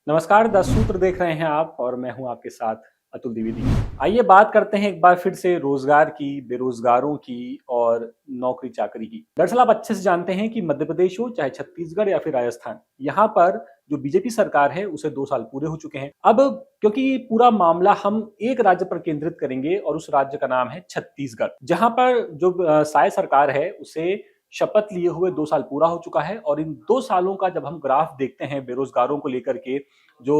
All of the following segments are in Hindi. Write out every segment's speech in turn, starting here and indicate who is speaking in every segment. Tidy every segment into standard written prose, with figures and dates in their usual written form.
Speaker 1: नमस्कार, 10 सूत्र देख रहे हैं आप और मैं हूं आपके साथ अतुल द्विवेदी। आइए बात करते हैं एक बार फिर से रोजगार की, बेरोजगारों की और नौकरी-चाकरी की। दरअसल आप अच्छे से जानते हैं कि मध्य प्रदेश हो, चाहे छत्तीसगढ़ या फिर राजस्थान, यहाँ पर जो बीजेपी सरकार है उसे 2 साल पूरे हो चुके हैं। अब क्योंकि पूरा मामला हम एक राज्य पर केंद्रित करेंगे और उस राज्य का नाम है छत्तीसगढ़, जहाँ पर जो साय सरकार है उसे शपथ लिए हुए 2 साल पूरा हो चुका है और इन 2 सालों का जब हम ग्राफ देखते हैं बेरोजगारों को लेकर के जो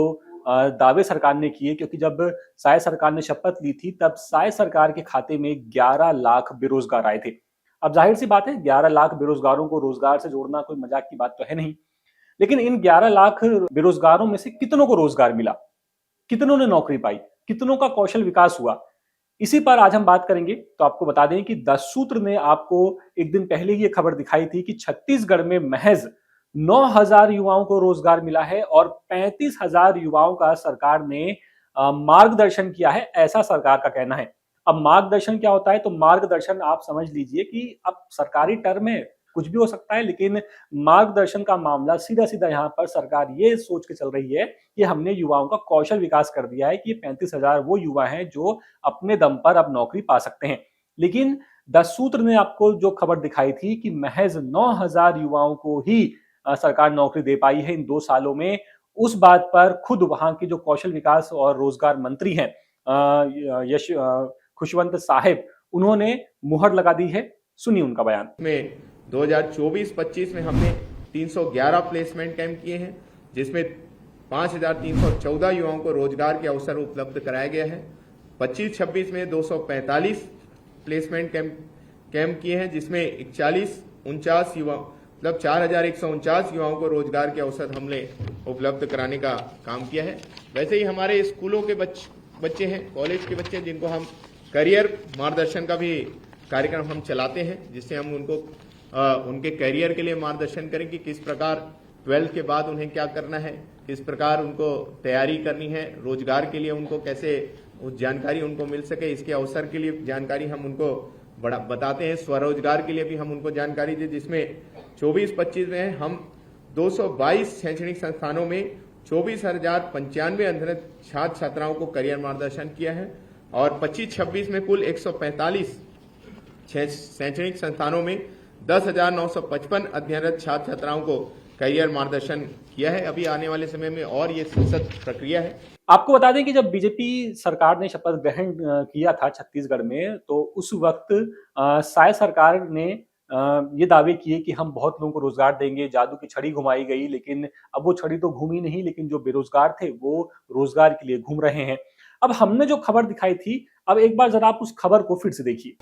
Speaker 1: दावे सरकार ने किए, क्योंकि जब साय सरकार ने शपथ ली थी तब साय सरकार के खाते में 11 लाख बेरोजगार आए थे। अब जाहिर सी बात है 11 लाख बेरोजगारों को रोजगार से जोड़ना कोई मजाक की बात तो है नहीं। लेकिन इन 11 लाख बेरोजगारों में से कितनों को रोजगार मिला, कितनों ने नौकरी पाई, कितनों का कौशल विकास हुआ, इसी पर आज हम बात करेंगे। तो आपको बता दें कि 10 सूत्र ने आपको एक दिन पहले ही ये खबर दिखाई थी कि छत्तीसगढ़ में महज 9,000 युवाओं को रोजगार मिला है और 35,000 युवाओं का सरकार ने मार्गदर्शन किया है, ऐसा सरकार का कहना है। अब मार्गदर्शन क्या होता है? तो मार्गदर्शन आप समझ लीजिए कि अब सरकारी टर्म है, कुछ भी हो सकता है, लेकिन मार्गदर्शन का मामला सीधा-सीधा यहाँ पर सरकार ये सोच के चल रही है कि हमने युवाओं का कौशल विकास कर दिया है कि 35,000 वो युवा हैं जो अपने दम पर अब नौकरी पा सकते हैं। लेकिन 10 सूत्र ने आपको जो खबर दिखाई थी कि महज 9,000 युवाओं को ही सरकार नौकरी दे पाई है इन 2 सालों में, उस बात पर खुद वहाँ के जो कौशल विकास और रोजगार मंत्री हैं खुशवंत साहिब, उन्होंने मुहर लगा दी है। सुनिए उनका बयान।
Speaker 2: में 2024-25 में हमने 311 प्लेसमेंट कैंप किए हैं, जिसमें 5,314 युवाओं को रोजगार के अवसर उपलब्ध कराया गया है। 25-26 में 245 प्लेसमेंट कैंप किए हैं, जिसमें 41-49 युवा मतलब 4,149 युवाओं को रोजगार के अवसर हमने उपलब्ध कराने का काम किया है। वैसे ही हमारे स्कूलों के बच्चे हैं, कॉलेज के बच्चे, जिनको हम करियर मार्गदर्शन का भी कार्यक्रम हम चलाते हैं, जिससे हम उनको उनके करियर के लिए मार्गदर्शन करें कि किस प्रकार 12th के बाद उन्हें क्या करना है, किस प्रकार उनको तैयारी करनी है, रोजगार के लिए उनको कैसे उस जानकारी उनको मिल सके, इसके अवसर के लिए जानकारी हम उनको बड़ा बताते हैं। स्वरोजगार के लिए भी हम उनको जानकारी दें, जिसमें 24-25 में हम 222 शैक्षणिक संस्थानों में 24,095 अध्ययनरत छात्र छात्राओं को करियर मार्गदर्शन किया है और 25-26 में कुल 145 शैक्षणिक संस्थानों में 10,955 अध्ययनरत छात्र छात्राओं को करियर मार्गदर्शन किया है। अभी आने वाले समय में और ये सशक्त प्रक्रिया है।
Speaker 1: आपको बता दें कि जब बीजेपी सरकार ने शपथ ग्रहण किया था छत्तीसगढ़ में, तो उस वक्त साय सरकार ने ये दावे किए कि हम बहुत लोगों को रोजगार देंगे, जादू की छड़ी घुमाई गई, लेकिन अब वो छड़ी तो घूमी नहीं, लेकिन जो बेरोजगार थे वो रोजगार के लिए घूम रहे हैं। अब हमने जो खबर दिखाई थी, अब एक बार जरा आप उस खबर को फिर से देखिए।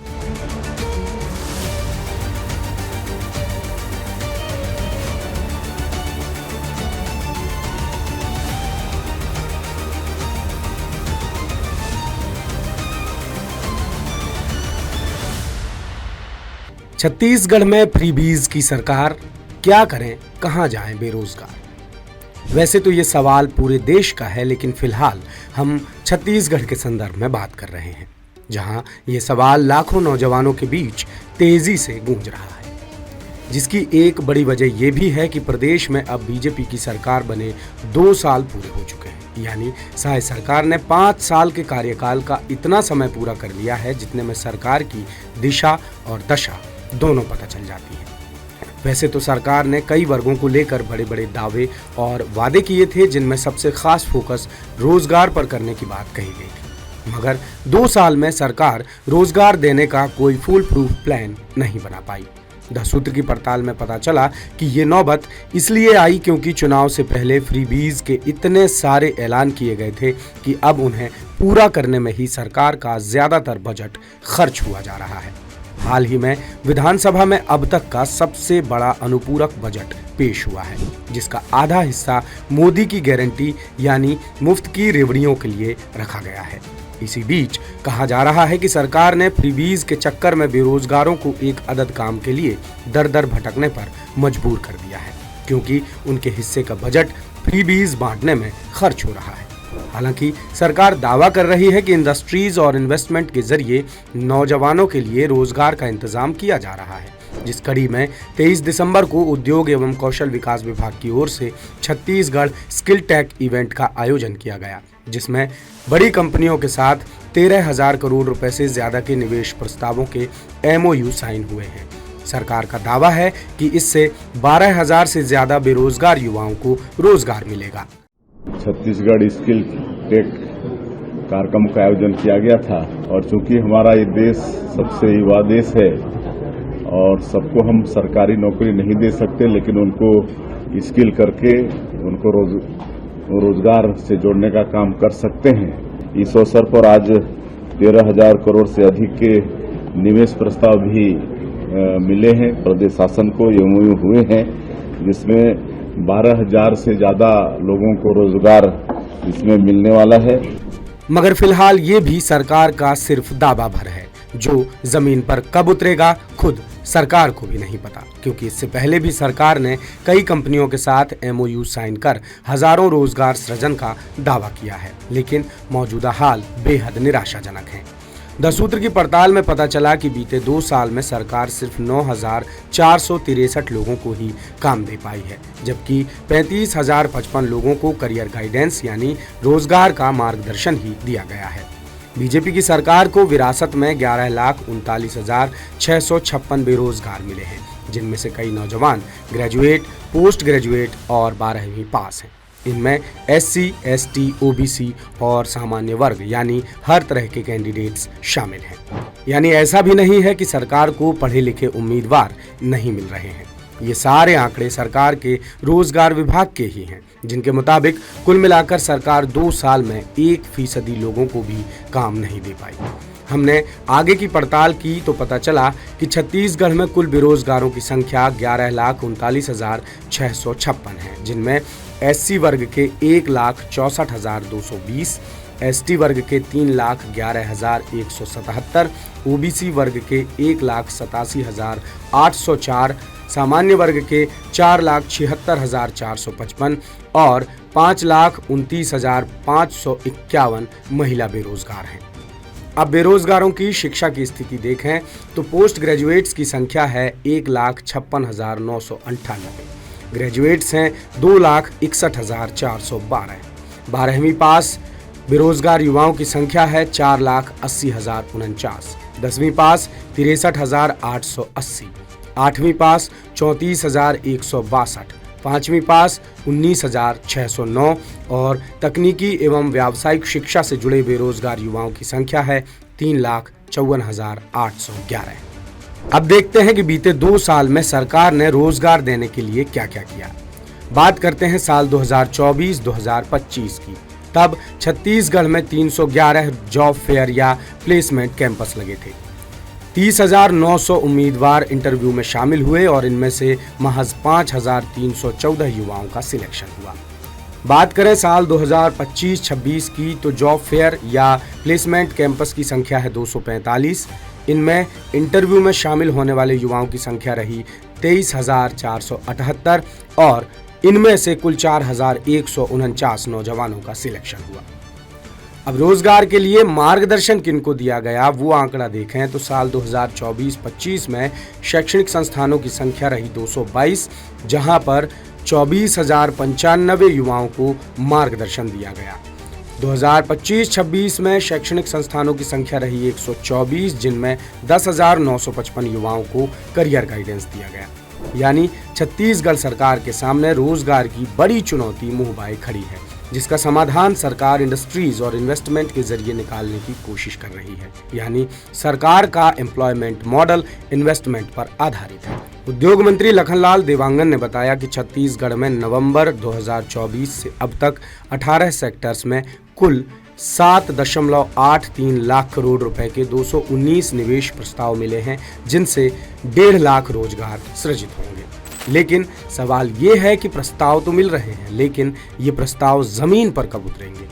Speaker 3: छत्तीसगढ़ में फ्रीबीज की सरकार, क्या करें, कहां जाएं बेरोजगार। वैसे तो ये सवाल पूरे देश का है, लेकिन फिलहाल हम छत्तीसगढ़ के संदर्भ में बात कर रहे हैं, जहां ये सवाल लाखों नौजवानों के बीच तेजी से गूंज रहा है। जिसकी एक बड़ी वजह यह भी है कि प्रदेश में अब बीजेपी की सरकार बने 2 साल पूरे हो चुके हैं। यानी साय सरकार ने 5 साल के कार्यकाल का इतना समय पूरा कर लिया है, जितने में सरकार की दिशा और दशा दोनों पता चल जाती है। वैसे तो सरकार ने कई वर्गों को लेकर बड़े बड़े दावे और वादे किए थे, जिनमें सबसे खास फोकस रोजगार पर करने की बात कही गई थी। मगर 2 साल में सरकार रोजगार देने का कोई फुल प्रूफ प्लान नहीं बना पाई। 10 सूत्र की पड़ताल में पता चला कि ये नौबत इसलिए आई क्योंकि चुनाव से पहले फ्रीबीज के इतने सारे ऐलान किए गए थे कि अब उन्हें पूरा करने में ही सरकार का ज्यादातर बजट खर्च हुआ जा रहा है। हाल ही में विधानसभा में अब तक का सबसे बड़ा अनुपूरक बजट पेश हुआ है, जिसका आधा हिस्सा मोदी की गारंटी यानी मुफ्त की रेवड़ियों के लिए रखा गया है। इसी बीच कहा जा रहा है कि सरकार ने फ्रीबीज के चक्कर में बेरोजगारों को एक अदद काम के लिए दर दर भटकने पर मजबूर कर दिया है, क्योंकि उनके हिस्से का बजट फ्रीबीज बांटने में खर्च हो रहा है। हालांकि सरकार दावा कर रही है कि इंडस्ट्रीज और इन्वेस्टमेंट के जरिए नौजवानों के लिए रोजगार का इंतजाम किया जा रहा है, जिस कड़ी में 23 दिसंबर को उद्योग एवं कौशल विकास विभाग की ओर से छत्तीसगढ़ स्किल टेक इवेंट का आयोजन किया गया, जिसमें बड़ी कंपनियों के साथ 13,000 करोड़ रुपए से ज्यादा के निवेश प्रस्तावों के MOU साइन हुए हैं। सरकार का दावा है कि इससे 12,000 से ज्यादा बेरोजगार युवाओं को रोजगार मिलेगा।
Speaker 4: छत्तीसगढ़ स्किल टेक कार्यक्रम का आयोजन किया गया था और चूंकि हमारा ये देश सबसे युवा देश है और सबको हम सरकारी नौकरी नहीं दे सकते, लेकिन उनको स्किल करके उनको रोजगार से जोड़ने का काम कर सकते हैं। इस अवसर पर आज 13,000 करोड़ से अधिक के निवेश प्रस्ताव भी मिले हैं। प्रदेश शासन को MOU हुए हैं, जिसमें 12,000 से ज्यादा लोगों को रोजगार इसमें मिलने वाला है।
Speaker 3: मगर फिलहाल ये भी सरकार का सिर्फ दावा भर है, जो जमीन पर कब उतरेगा खुद सरकार को भी नहीं पता, क्योंकि इससे पहले भी सरकार ने कई कंपनियों के साथ MOU साइन कर हजारों रोजगार सृजन का दावा किया है, लेकिन मौजूदा हाल बेहद निराशाजनक है। 10 सूत्र की पड़ताल में पता चला कि बीते 2 साल में सरकार सिर्फ 9,463 लोगों को ही काम दे पाई है, जबकि 35,055 लोगों को करियर गाइडेंस यानी रोजगार का मार्गदर्शन ही दिया गया है। बीजेपी की सरकार को विरासत में 11,39,656 बेरोजगार मिले हैं, जिनमें से कई नौजवान ग्रेजुएट, पोस्ट ग्रेजुएट और 12वीं पास हैं। इनमें SC, ST, OBC और सामान्य वर्ग यानी हर तरह के कैंडिडेट्स शामिल हैं। यानी ऐसा भी नहीं है कि सरकार को पढ़े लिखे उम्मीदवार नहीं मिल रहे हैं। ये सारे आंकड़े सरकार के रोजगार विभाग के ही हैं, जिनके मुताबिक कुल मिलाकर सरकार 2 साल में 1% लोगों को भी काम नहीं दे पाई। हमने आगे की पड़ताल की तो पता चला कि छत्तीसगढ़ में कुल बेरोजगारों की संख्या 11,39,656 है, जिनमें SC वर्ग के 1,64,220, ST वर्ग के 3,11,177, OBC वर्ग के 1,87,804, सामान्य वर्ग के 4,76,455 और 5,29,551 महिला बेरोजगार हैं। अब बेरोजगारों की शिक्षा की स्थिति देखें तो पोस्ट ग्रेजुएट्स की संख्या है 1,56,998, ग्रेजुएट्स हैं 2,61,412, 12वीं पास बेरोजगार युवाओं की संख्या है 4,80,049, 10वीं पास 63,880, 8वीं पास 34,162, 5वीं पास 19,609 और तकनीकी एवं व्यावसायिक शिक्षा से जुड़े बेरोजगार युवाओं की संख्या है 3,54,811। अब देखते हैं कि बीते 2 साल में सरकार ने रोजगार देने के लिए क्या क्या किया। बात करते हैं साल 2024-2025 की। तब छत्तीसगढ़ में 311 जॉब फेयर या प्लेसमेंट कैंपस लगे थे। 30,900 उम्मीदवार इंटरव्यू में शामिल हुए और इनमें से महज 5,314 युवाओं का सिलेक्शन हुआ। बात करें साल 2025-26 की तो जॉब फेयर या प्लेसमेंट कैंपस की संख्या है 245। इनमें इंटरव्यू में शामिल होने वाले युवाओं की संख्या रही 23,478 और इनमें से कुल 4,149 नौजवानों का सिलेक्शन हुआ। अब रोजगार के लिए मार्गदर्शन किनको दिया गया वो आंकड़ा देखें तो साल 2024-25 में शैक्षणिक संस्थानों की संख्या रही 222, जहां पर 24,095 युवाओं को मार्गदर्शन दिया गया। 2025-26 में शैक्षणिक संस्थानों की संख्या रही 124, जिनमें 10,955 युवाओं को करियर गाइडेंस दिया गया। यानी छत्तीसगढ़ सरकार के सामने रोजगार की बड़ी चुनौती मुंह बाए खड़ी है, जिसका समाधान सरकार इंडस्ट्रीज और इन्वेस्टमेंट के जरिए निकालने की कोशिश कर रही है। यानी सरकार का एम्प्लॉयमेंट मॉडल इन्वेस्टमेंट पर आधारित है। उद्योग मंत्री लखनलाल देवांगन ने बताया कि छत्तीसगढ़ में नवंबर 2024 से अब तक 18 सेक्टर्स में कुल 7.83 लाख करोड़ रुपए के 219 निवेश प्रस्ताव मिले हैं, जिनसे 1.5 लाख रोजगार सृजित होंगे। लेकिन सवाल ये है कि प्रस्ताव तो मिल रहे हैं, लेकिन ये प्रस्ताव जमीन पर कब उतरेंगे?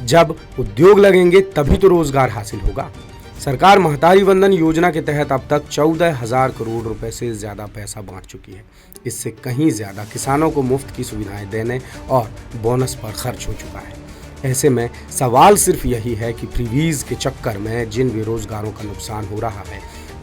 Speaker 3: जब उद्योग लगेंगे तभी तो रोजगार हासिल होगा। सरकार महतारी वंदन योजना के तहत अब तक 14,000 करोड़ रुपए से ज्यादा पैसा बांट चुकी है। इससे कहीं ज्यादा किसानों को मुफ्त की सुविधाएं देने और बोनस पर खर्च हो चुका है। ऐसे में सवाल सिर्फ यही है कि फ्रीबीज के चक्कर में जिन बेरोजगारों का नुकसान हो रहा है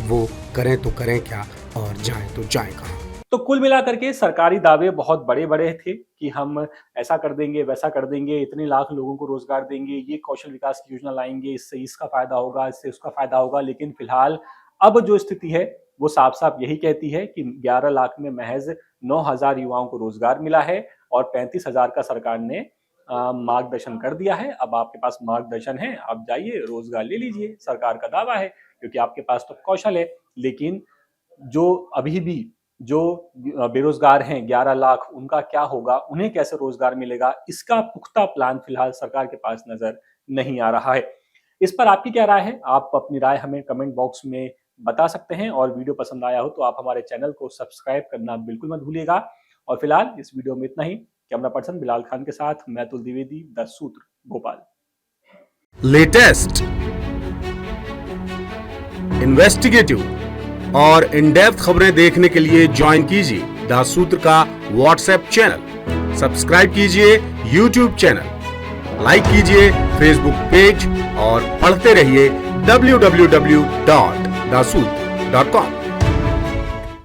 Speaker 3: वो करें तो करें क्या और जाएं तो जाएं कहां।
Speaker 1: तो कुल मिलाकर के सरकारी दावे बहुत बड़े बड़े थे कि हम ऐसा कर देंगे, वैसा कर देंगे, इतने लाख लोगों को रोजगार देंगे, ये कौशल विकास की योजना लाएंगे, इससे इसका फायदा होगा, इससे उसका फायदा होगा। लेकिन फिलहाल अब जो स्थिति है वो साफ साफ यही कहती है कि 11 लाख में महज 9,000 युवाओं को रोजगार मिला है और 35,000 का सरकार ने मार्गदर्शन कर दिया है। अब आपके पास मार्गदर्शन है, आप जाइए रोजगार ले लीजिए, सरकार का दावा है, क्योंकि आपके पास तो कौशल है। लेकिन जो अभी भी जो बेरोजगार हैं 11 लाख, उनका क्या होगा, उन्हें कैसे रोजगार मिलेगा, इसका पुख्ता प्लान फिलहाल सरकार के पास नजर नहीं आ रहा है। इस पर आपकी क्या राय है? आप अपनी राय हमें कमेंट बॉक्स में बता सकते हैं और वीडियो पसंद आया हो तो आप हमारे चैनल को सब्सक्राइब करना बिल्कुल मत भूलिएगा। और फिलहाल इस वीडियो में इतना ही। कैमरा पर्सन बिलाल खान के साथ मैं अतुल द्विवेदी, द सूत्र, भोपाल।
Speaker 3: लेटेस्ट, इन्वेस्टिगेटिव और इन डेप्थ खबरें देखने के लिए ज्वाइन कीजिए द सूत्र का व्हाट्सएप चैनल, सब्सक्राइब कीजिए यूट्यूब चैनल, लाइक कीजिए फेसबुक पेज और पढ़ते रहिए www.dasootra.com।